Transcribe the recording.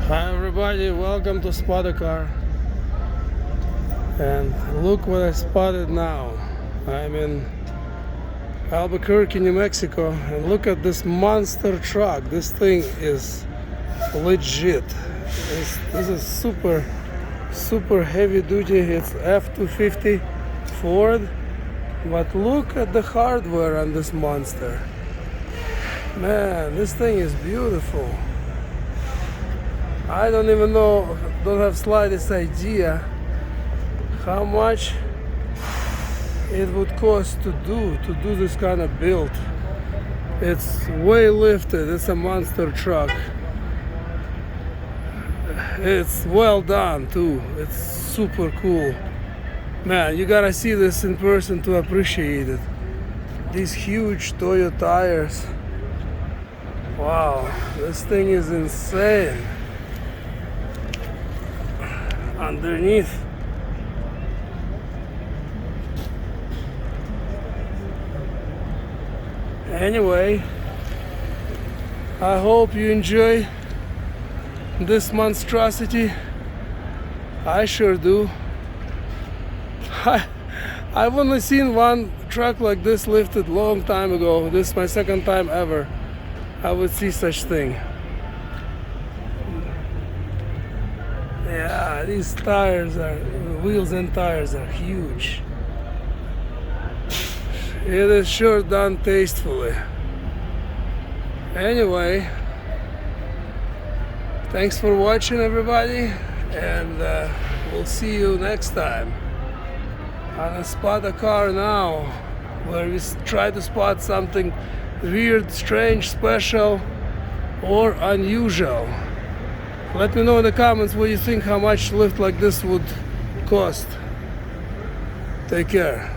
Hi everybody, welcome to Spot a Car. And look what I spotted now. I'm in Albuquerque, New Mexico, and look at this monster truck. This thing is legit. This is super heavy duty. It's F-250 Ford, but look at the hardware on this monster. Man, this thing is beautiful. I don't even know, don't have slightest idea how much it would cost to do this kind of build. It's way lifted. It's a monster truck. It's well done too. It's super cool. Man, you gotta see this in person to appreciate it. These huge Toyo tires. Wow, this thing is insane. Underneath. Anyway, I hope you enjoy this monstrosity. I sure do. I've only seen one truck like this lifted long time ago. This is my second time ever I would see such thing. Yeah, these wheels and tires are huge. It is sure done tastefully. Anyway, thanks for watching everybody, and we'll see you next time on a Spot a Car Now, where we try to spot something weird, strange, special, or unusual. Let me know in the comments what you think, how much lift like this would cost. Take care.